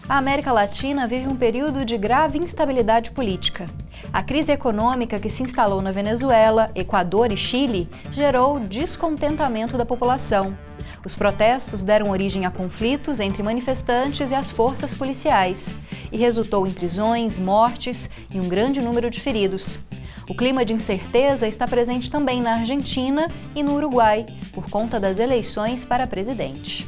A América Latina vive um período de grave instabilidade política. A crise econômica que se instalou na Venezuela, Equador e Chile gerou descontentamento da população. Os protestos deram origem a conflitos entre manifestantes e as forças policiais e resultou em prisões, mortes e um grande número de feridos. O clima de incerteza está presente também na Argentina e no Uruguai, por conta das eleições para presidente.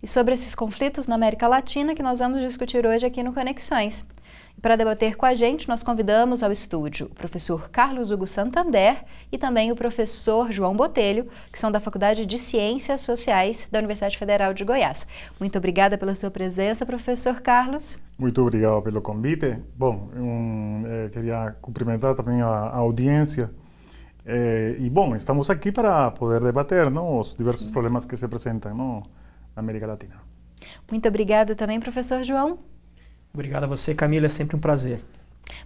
E sobre esses conflitos na América Latina que nós vamos discutir hoje aqui no Conexões. Para debater com a gente, nós convidamos ao estúdio o professor Carlos Hugo Santander e também o professor João Botelho, que são da Faculdade de Ciências Sociais da Universidade Federal de Goiás. Muito obrigada pela sua presença, professor Carlos. Muito obrigado pelo convite. Bom, queria cumprimentar também a audiência. Estamos aqui para poder debater, não, os diversos problemas que se apresentam, não, na América Latina. Muito obrigada também, professor João. Obrigado a você, Camila, é sempre um prazer.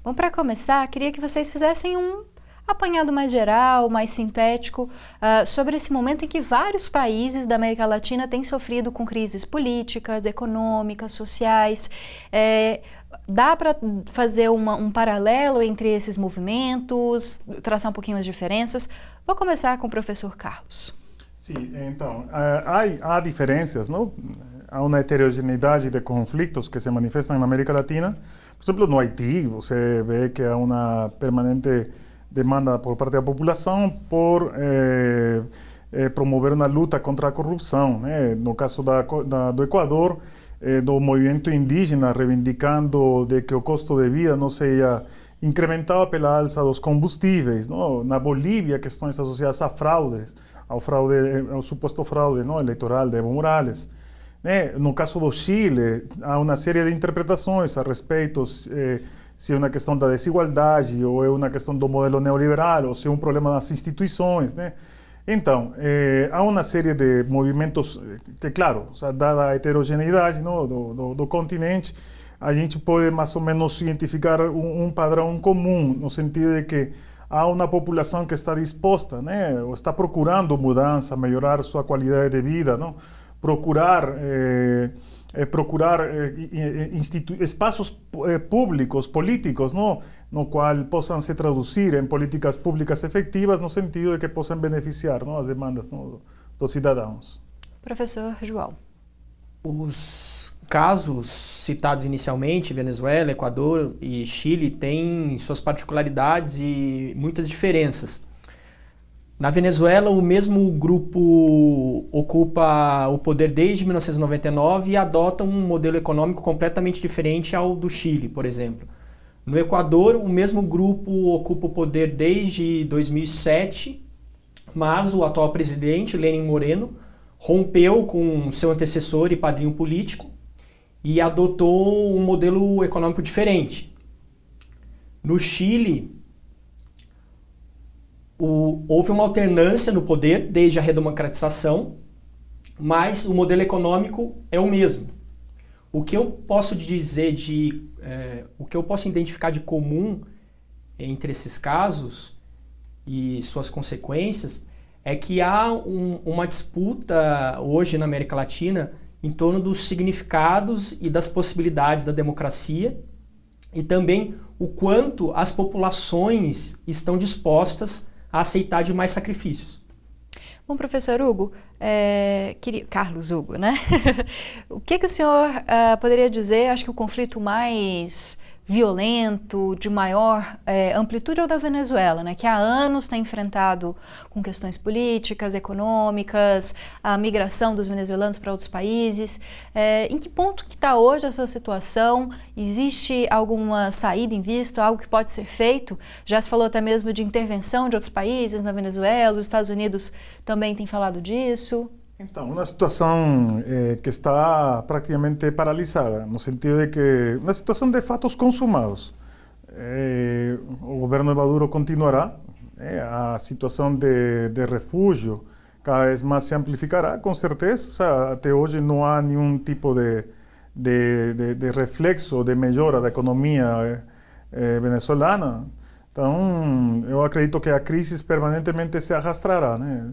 Bom, para começar, queria que vocês fizessem um apanhado mais geral, mais sintético, sobre esse momento em que vários países da América Latina têm sofrido com crises políticas, econômicas, sociais. Dá para fazer um paralelo entre esses movimentos, traçar um pouquinho as diferenças? Vou começar com o professor Carlos. Sim, então, há diferenças, não? Há uma heterogeneidade de conflitos que se manifestam na América Latina. Por exemplo, no Haiti, você vê que há uma permanente demanda por parte da população por promover uma luta contra a corrupção, né? No caso do Equador, do movimento indígena reivindicando de que o custo de vida não seja incrementado pela alça dos combustíveis, não? Na Bolívia, questões associadas a fraudes, ao suposto fraude, não, eleitoral de Evo Morales. No caso do Chile, há uma série de interpretações a respeito se é uma questão da desigualdade ou é uma questão do modelo neoliberal ou se é um problema das instituições, né? Então, há uma série de movimentos que, claro, dada a heterogeneidade, não, do continente, a gente pode mais ou menos identificar um padrão comum, no sentido de que há uma população que está disposta, né, ou está procurando mudança, melhorar sua qualidade de vida, não? Procurar espaços públicos, políticos, no qual possam se traduzir em políticas públicas efetivas, no sentido de que possam beneficiar, não, as demandas, não, dos cidadãos. Professor João. Os casos citados inicialmente, Venezuela, Equador e Chile, têm suas particularidades e muitas diferenças. Na Venezuela, o mesmo grupo ocupa o poder desde 1999 e adota um modelo econômico completamente diferente ao do Chile, por exemplo. No Equador, o mesmo grupo ocupa o poder desde 2007, mas o atual presidente, Lenín Moreno, rompeu com seu antecessor e padrinho político e adotou um modelo econômico diferente. No Chile, houve uma alternância no poder desde a redemocratização, mas o modelo econômico é o mesmo. O que eu posso dizer o que eu posso identificar de comum entre esses casos e suas consequências é que há uma disputa hoje na América Latina em torno dos significados e das possibilidades da democracia e também o quanto as populações estão dispostas a aceitar de mais sacrifícios. Bom, professor Hugo, Carlos Hugo, né? O que o senhor poderia dizer? Acho que o conflito mais violento, de maior amplitude é o da Venezuela, né? Que há anos tem enfrentado com questões políticas, econômicas, a migração dos venezuelanos para outros países. Em que ponto que está hoje essa situação? Existe alguma saída em vista, algo que pode ser feito? Já se falou até mesmo de intervenção de outros países na Venezuela, os Estados Unidos também têm falado disso. Então, uma situação que está praticamente paralisada, no sentido de que uma situação de fatos consumados. O governo de Maduro continuará, a situação de refúgio cada vez mais se amplificará, com certeza. Até hoje não há nenhum tipo de reflexo de melhora da economia venezuelana. Então, eu acredito que a crise permanentemente se arrastará, né?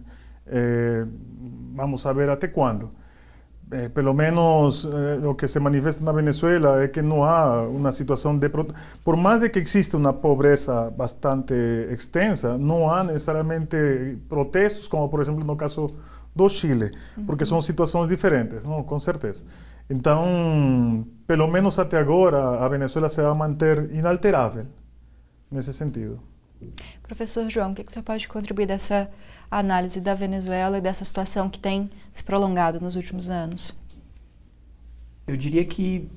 Vamos saber até quando. Pelo menos o que se manifesta na Venezuela é que não há uma situação de... Por mais de que exista uma pobreza bastante extensa, não há necessariamente protestos, como por exemplo no caso do Chile, porque são situações diferentes, não? Com certeza. Então, pelo menos até agora, a Venezuela se vai manter inalterável nesse sentido. Professor João, o que você pode contribuir dessa análise da Venezuela e dessa situação que tem se prolongado nos últimos anos? Eu diria que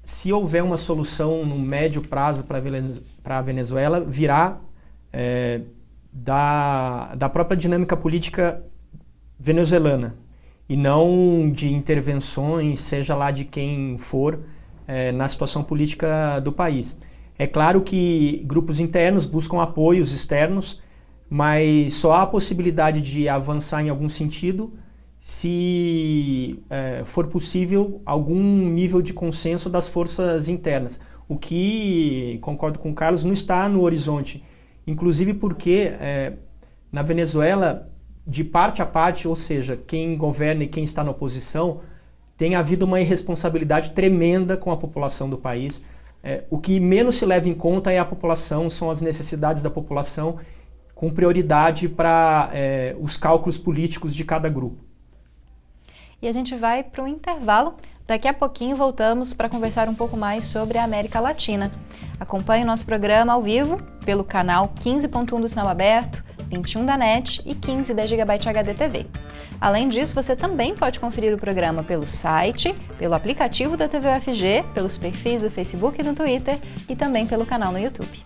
se houver uma solução no médio prazo para a Venezuela, virá da própria dinâmica política venezuelana e não de intervenções, seja lá de quem for, na situação política do país. É claro que grupos internos buscam apoios externos, mas só há a possibilidade de avançar em algum sentido se for possível algum nível de consenso das forças internas. O que, concordo com o Carlos, não está no horizonte. Inclusive porque na Venezuela, de parte a parte, ou seja, quem governa e quem está na oposição, tem havido uma irresponsabilidade tremenda com a população do país. O que menos se leva em conta é a população, são as necessidades da população, com prioridade para os cálculos políticos de cada grupo. E a gente vai para um intervalo. Daqui a pouquinho voltamos para conversar um pouco mais sobre a América Latina. Acompanhe o nosso programa ao vivo pelo canal 15.1 do Sinal Aberto, 21 da NET e 15 da GB HD TV. Além disso, você também pode conferir o programa pelo site, pelo aplicativo da TV UFG, pelos perfis do Facebook e do Twitter e também pelo canal no YouTube.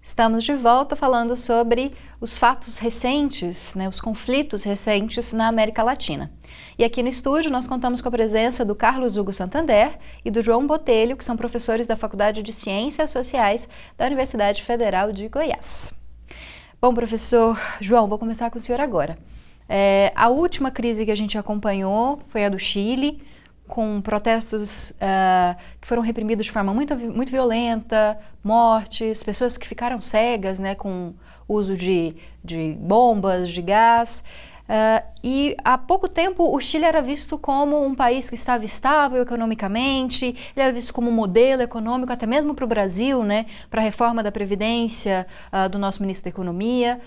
Estamos de volta falando sobre os fatos recentes, os conflitos recentes na América Latina. E aqui no estúdio nós contamos com a presença do Carlos Hugo Santander e do João Botelho, que são professores da Faculdade de Ciências Sociais da Universidade Federal de Goiás. Bom, professor João, vou começar com o senhor agora. A última crise que a gente acompanhou foi a do Chile, com protestos que foram reprimidos de forma muito violenta, mortes, pessoas que ficaram cegas, com uso de bombas, de gás. E há pouco tempo o Chile era visto como um país que estava estável economicamente, ele era visto como um modelo econômico até mesmo para o Brasil, para a reforma da Previdência do nosso ministro da Economia.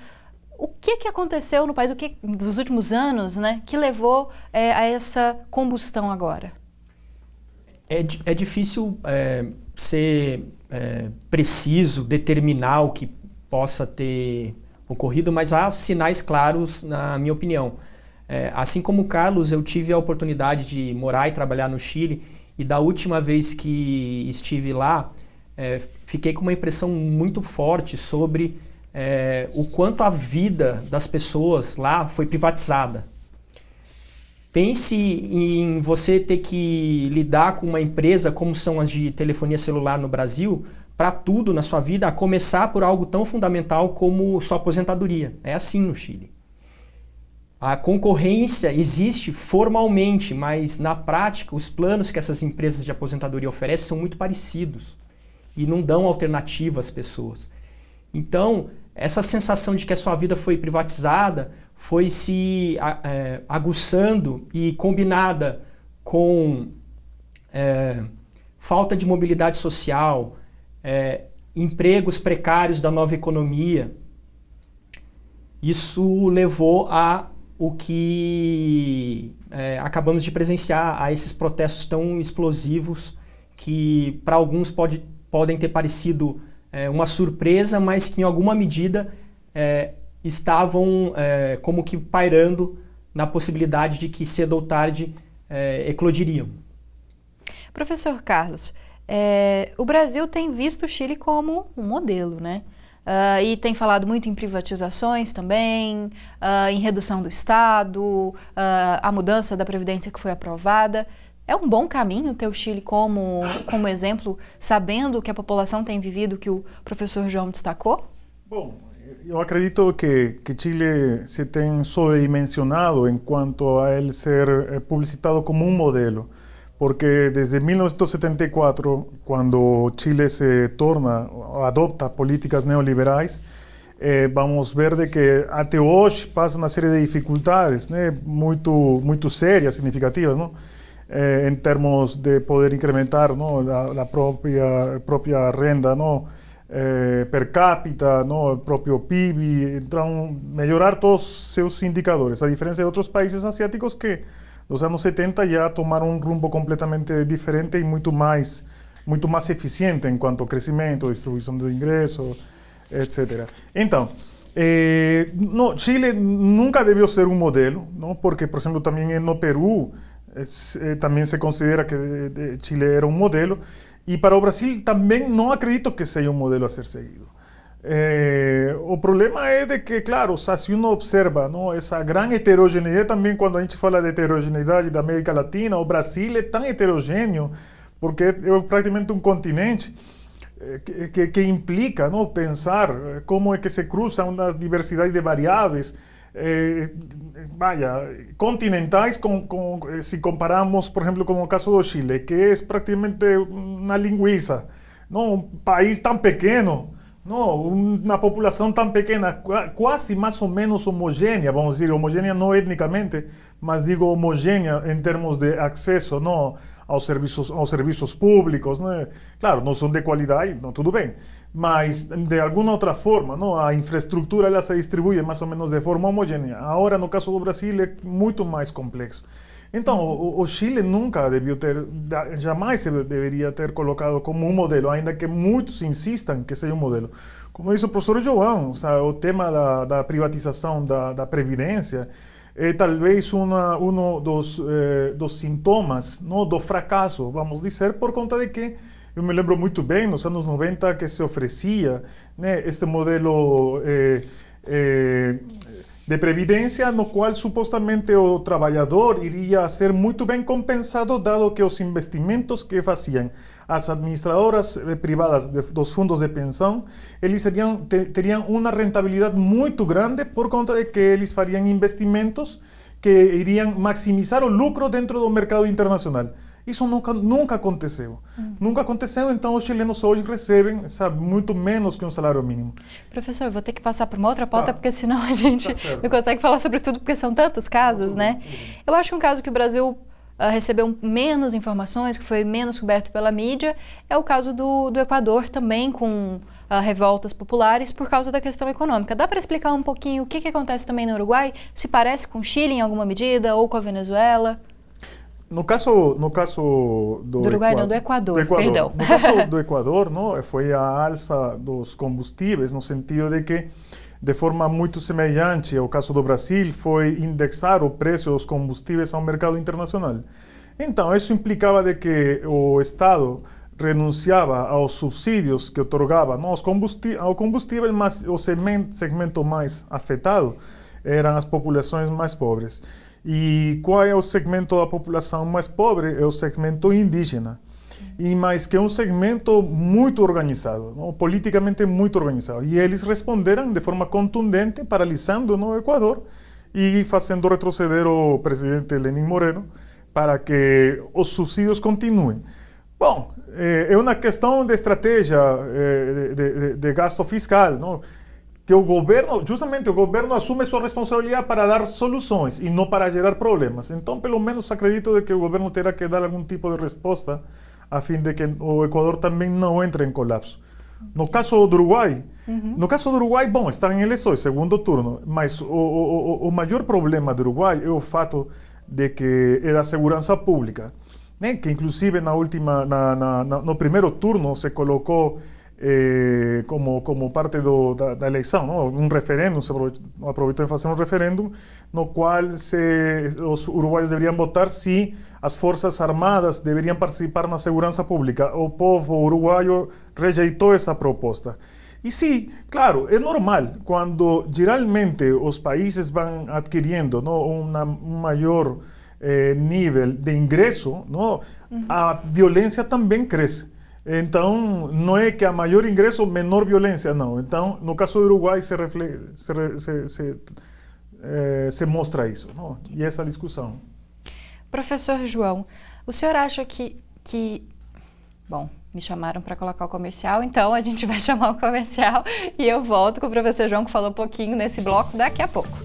O que aconteceu no país, dos últimos anos, que levou a essa combustão agora? É difícil ser preciso, determinar o que possa ter ocorrido, mas há sinais claros, na minha opinião. Assim como o Carlos, eu tive a oportunidade de morar e trabalhar no Chile, e da última vez que estive lá, fiquei com uma impressão muito forte sobre o quanto a vida das pessoas lá foi privatizada. Pense em você ter que lidar com uma empresa como são as de telefonia celular no Brasil, para tudo na sua vida, a começar por algo tão fundamental como sua aposentadoria. É assim no Chile. A concorrência existe formalmente, mas na prática os planos que essas empresas de aposentadoria oferecem são muito parecidos e não dão alternativa às pessoas. Então, essa sensação de que a sua vida foi privatizada foi se aguçando e combinada com falta de mobilidade social, empregos precários da nova economia. Isso levou a o que acabamos de presenciar, a esses protestos tão explosivos que para alguns podem ter parecido uma surpresa, mas que em alguma medida estavam como que pairando na possibilidade de que cedo ou tarde eclodiriam. Professor Carlos, o Brasil tem visto o Chile como um modelo, e tem falado muito em privatizações também, em redução do Estado, a mudança da Previdência que foi aprovada. É um bom caminho ter o Chile como exemplo, sabendo que a população tem vivido, que o professor João destacou? Bom, eu acredito que Chile se tem sobredimensionado em quanto a ele ser publicitado como um modelo, porque desde 1974, quando Chile se torna, adopta políticas neoliberais, vamos ver de que até hoje passa uma série de dificuldades, né, muito sérias, significativas, não? Em termos de poder incrementar, não, a própria renda, não, per capita, não, o próprio PIB, então melhorar todos os seus indicadores, a diferença de outros países asiáticos que nos anos 70 já tomaram um rumbo completamente diferente e muito mais eficiente em quanto ao crescimento, distribuição de ingressos, etc. Então, Chile nunca debió ser un modelo, ¿no? Porque, por ejemplo, también en el Perú también se considera que Chile era un modelo, y para o Brasil también no acredito que sea un modelo a ser seguido. O problema es de que, claro, o sea, si uno observa, ¿no?, esa gran heterogeneidad también cuando a gente fala de heterogeneidad da América Latina, o Brasil es tan heterogéneo porque es prácticamente un continente que implica, ¿no?, pensar cómo es que se cruza una diversidad de variables, continentais, si comparamos, por ejemplo, con el caso de Chile, que es prácticamente una lingüiza, ¿no?, un país tan pequeño, no, una población tan pequeña, casi más o menos homogénea, vamos a decir, homogénea no étnicamente, mas digo homogénea en términos de acceso, ¿no?, aos serviços públicos, né? Claro, não são de qualidade, não, tudo bem, mas de alguma outra forma, não, a infraestrutura ela se distribui mais ou menos de forma homogênea. Agora, no caso do Brasil, é muito mais complexo. Então, o Chile nunca jamais se deveria ter colocado como um modelo, ainda que muitos insistam que seja um modelo. Como disse o professor João, o tema da privatização da Previdência é talvez dos sintomas, não, do fracasso, vamos dizer, por conta de que eu me lembro muito bem, nos anos 90, que se oferecia, né, este modelo de previdência, no qual supostamente o trabalhador iria ser muito bem compensado, dado que os investimentos que faziam as administradoras privadas dos fundos de pensão, eles teriam uma rentabilidade muito grande por conta de que eles fariam investimentos que iriam maximizar o lucro dentro do mercado internacional. Isso nunca aconteceu. Nunca aconteceu, então os chilenos hoje recebem, sabe, muito menos que um salário mínimo. Professor, eu vou ter que passar para uma outra pauta, porque senão a gente não consegue falar sobre tudo, porque são tantos casos, né? Eu acho que um caso que o Brasil recebeu menos informações, que foi menos coberto pela mídia, é o caso do Equador, também com revoltas populares por causa da questão econômica. Dá para explicar um pouquinho o que acontece também no Uruguai? Se parece com o Chile em alguma medida, ou com a Venezuela? No caso do Uruguai, não, do Equador, perdão. No caso do Equador, não, foi a alça dos combustíveis, no sentido de que, de forma muito semelhante ao caso do Brasil, foi indexar o preço dos combustíveis ao mercado internacional. Então, isso implicava de que o Estado renunciava aos subsídios que otorgava, não, ao combustível, mas o segmento mais afetado eram as populações mais pobres. E qual é o segmento da população mais pobre? É o segmento indígena. E mais que um segmento muito organizado, não? Politicamente muito organizado. E eles responderam de forma contundente, paralisando no Equador e fazendo retroceder o presidente Lenín Moreno para que os subsídios continuem. Bom, é uma questão de estratégia de gasto fiscal, não? Que o governo assume sua responsabilidade para dar soluções e não para gerar problemas. Então, pelo menos acredito de que o governo terá que dar algum tipo de resposta a fim de que o Equador também não entre em colapso. No caso do Uruguai, bom, está em eleições, segundo turno, mas o maior problema do Uruguai é o fato de que é da segurança pública, né? Que inclusive no primeiro turno se colocou como parte da eleição, não? Um referendo, se aproveitou de fazer um referendo no qual os uruguaios deveriam votar se as forças armadas deveriam participar na segurança pública. O povo uruguaio rejeitou essa proposta. E sim, claro, é normal, quando geralmente os países vão adquirindo, não, um maior nível de ingresso, não, a violência também cresce. Então, não é que a maior ingresso, menor violência, não. Então, no caso do Uruguai, se mostra isso, não? E essa discussão. Professor João, o senhor acha que... Bom, me chamaram para colocar o comercial, então a gente vai chamar o comercial e eu volto com o professor João, que falou um pouquinho nesse bloco daqui a pouco.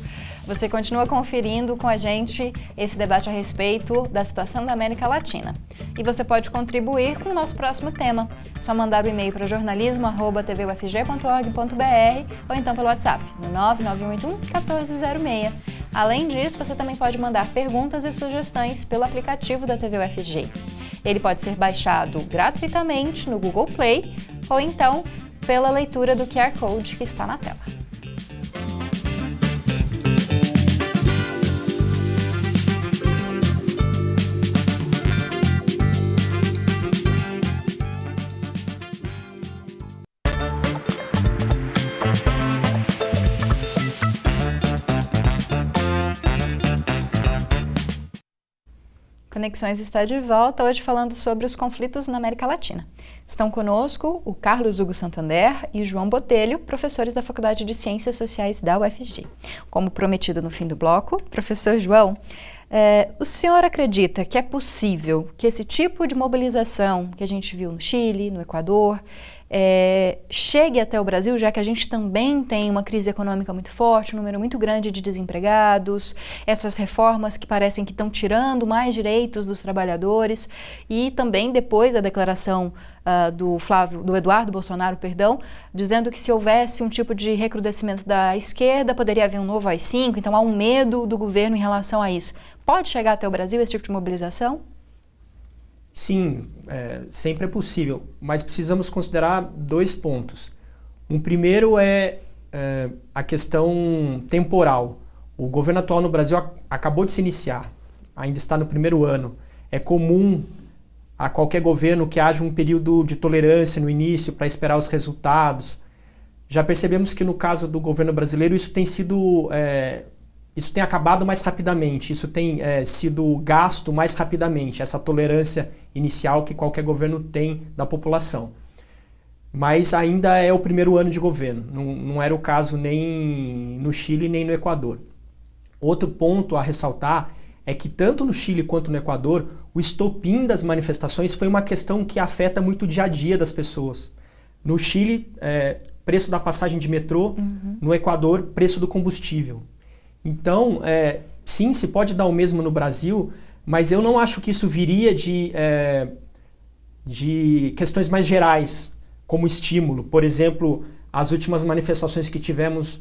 Você continua conferindo com a gente esse debate a respeito da situação da América Latina. E você pode contribuir com o nosso próximo tema. Só mandar o e-mail para jornalismo@tvufg.org.br ou então pelo WhatsApp, no 99181-1406. Além disso, você também pode mandar perguntas e sugestões pelo aplicativo da TV UFG. Ele pode ser baixado gratuitamente no Google Play ou então pela leitura do QR Code que está na tela. Conexões está de volta, hoje falando sobre os conflitos na América Latina. Estão conosco o Carlos Hugo Santander e o João Botelho, professores da Faculdade de Ciências Sociais da UFG. Como prometido no fim do bloco, professor João, o senhor acredita que é possível que esse tipo de mobilização que a gente viu no Chile, no Equador, chegue até o Brasil, já que a gente também tem uma crise econômica muito forte, um número muito grande de desempregados, essas reformas que parecem que estão tirando mais direitos dos trabalhadores, e também depois a declaração do Eduardo Bolsonaro, dizendo que se houvesse um tipo de recrudescimento da esquerda, poderia haver um novo AI-5, então há um medo do governo em relação a isso. Pode chegar até o Brasil esse tipo de mobilização? Sim, sempre é possível, mas precisamos considerar dois pontos. Um primeiro é a questão temporal. O governo atual no Brasil acabou de se iniciar, ainda está no primeiro ano. É comum a qualquer governo que haja um período de tolerância no início para esperar os resultados. Já percebemos que no caso do governo brasileiro isso tem acabado mais rapidamente, isso tem sido gasto mais rapidamente, essa tolerância inicial que qualquer governo tem da população. Mas ainda é o primeiro ano de governo, não era o caso nem no Chile nem no Equador. Outro ponto a ressaltar é que tanto no Chile quanto no Equador, o estopim das manifestações foi uma questão que afeta muito o dia a dia das pessoas. No Chile, preço da passagem de metrô, no Equador, preço do combustível. Então, sim, se pode dar o mesmo no Brasil, mas eu não acho que isso viria de questões mais gerais, como estímulo. Por exemplo, as últimas manifestações que tivemos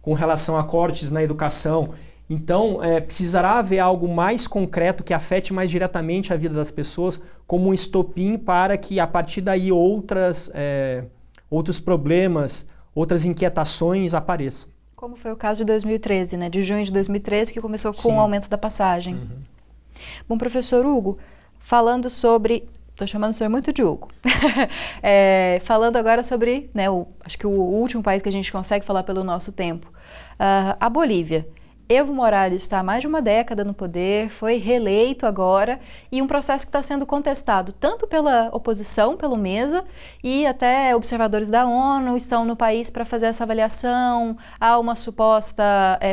com relação a cortes na educação. Então, precisará haver algo mais concreto que afete mais diretamente a vida das pessoas, como um estopim para que, a partir daí, outros problemas, outras inquietações apareçam. Como foi o caso de 2013, né? De junho de 2013, que começou com o aumento da passagem. Bom, professor Hugo, falando sobre... Estou chamando o senhor muito de Hugo. Falando agora sobre, né, acho que o último país que a gente consegue falar pelo nosso tempo. A Bolívia. Evo Morales está há mais de uma década no poder, foi reeleito agora, e um processo que está sendo contestado tanto pela oposição, pelo MESA, e até observadores da ONU estão no país para fazer essa avaliação, há uma suposta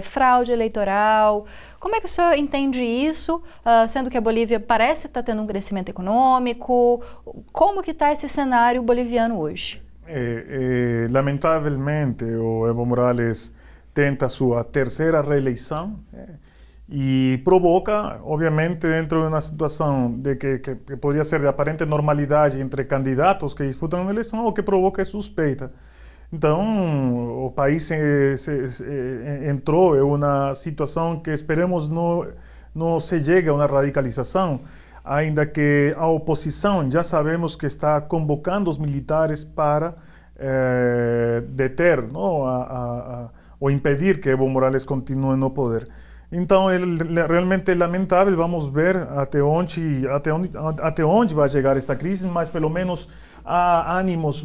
fraude eleitoral. Como é que o senhor entende isso, sendo que a Bolívia parece estar tendo um crescimento econômico? Como que está esse cenário boliviano hoje? Lamentavelmente, o Evo Morales tenta sua terceira reeleição e provoca, obviamente, dentro de uma situação de que poderia ser de aparente normalidade entre candidatos que disputam uma eleição, o que provoca suspeita. Então, o país entrou em uma situação que esperemos não se chegue a uma radicalização, ainda que a oposição já sabemos que está convocando os militares para deter, não, ou impedir que Evo Morales continue no poder. Então, realmente é lamentável. Vamos ver até onde vai chegar esta crise, mas pelo menos há ânimos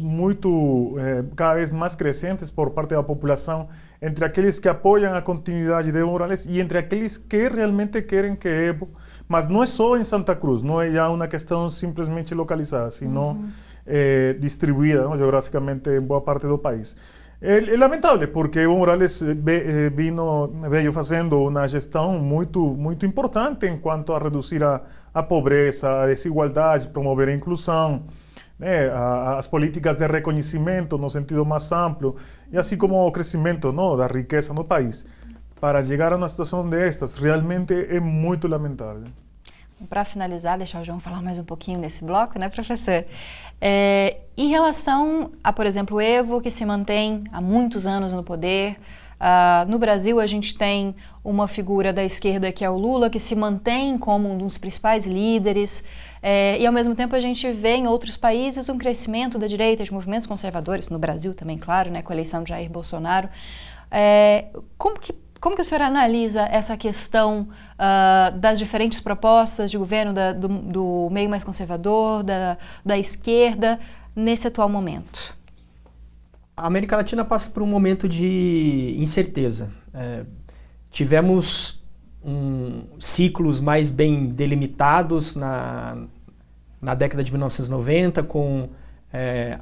cada vez mais crescentes por parte da população entre aqueles que apoiam a continuidade de Evo Morales e entre aqueles que realmente querem que Evo, mas não é só em Santa Cruz, não é já uma questão simplesmente localizada, sino distribuída, não, geograficamente em boa parte do país. É lamentável, porque Evo Morales veio fazendo uma gestão muito importante em quanto a reduzir a pobreza, a desigualdade, promover a inclusão, né, as políticas de reconhecimento no sentido mais amplo, e assim como o crescimento, não, da riqueza no país. Para chegar a uma situação destas, realmente é muito lamentável. Para finalizar, deixar o João falar mais um pouquinho nesse bloco, né, professor? Em relação a, por exemplo, o Evo, que se mantém há muitos anos no poder, no Brasil a gente tem uma figura da esquerda que é o Lula, que se mantém como um dos principais líderes, e ao mesmo tempo a gente vê em outros países um crescimento da direita, de movimentos conservadores, no Brasil também, claro, né, com a eleição de Jair Bolsonaro. Como que o senhor analisa essa questão das diferentes propostas de governo do meio mais conservador, da esquerda, nesse atual momento? A América Latina passa por um momento de incerteza. Tivemos ciclos mais bem delimitados na década de 1990, com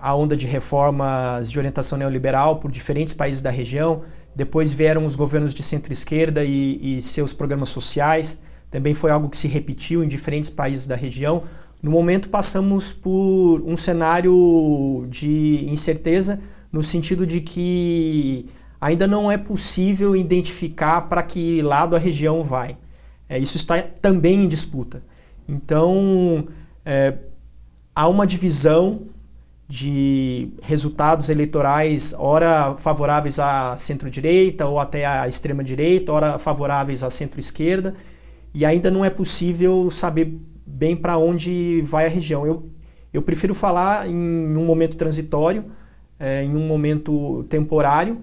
a onda de reformas de orientação neoliberal por diferentes países da região. Depois vieram os governos de centro-esquerda e seus programas sociais. Também foi algo que se repetiu em diferentes países da região. No momento, passamos por um cenário de incerteza, no sentido de que ainda não é possível identificar para que lado a região vai. Isso está também em disputa. Então, há uma divisão de resultados eleitorais, ora favoráveis à centro-direita ou até à extrema-direita, ora favoráveis à centro-esquerda, e ainda não é possível saber bem para onde vai a região. Eu prefiro falar em um momento transitório, em um momento temporário,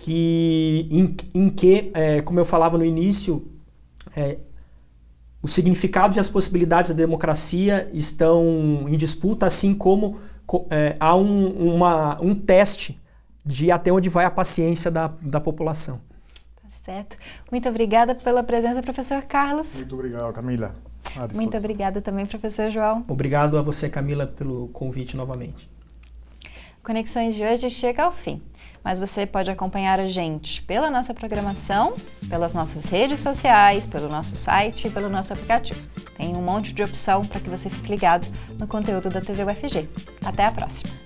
em que, como eu falava no início, o significado e as possibilidades da democracia estão em disputa, assim como há um teste de até onde vai a paciência da população. Tá certo. Muito obrigada pela presença, professor Carlos. Muito obrigado, Camila. Muito obrigada também, professor João. Obrigado a você, Camila, pelo convite novamente. Conexões de hoje chega ao fim, mas você pode acompanhar a gente pela nossa programação, pelas nossas redes sociais, pelo nosso site e pelo nosso aplicativo. Tem um monte de opção para que você fique ligado no conteúdo da TV UFG. Até a próxima!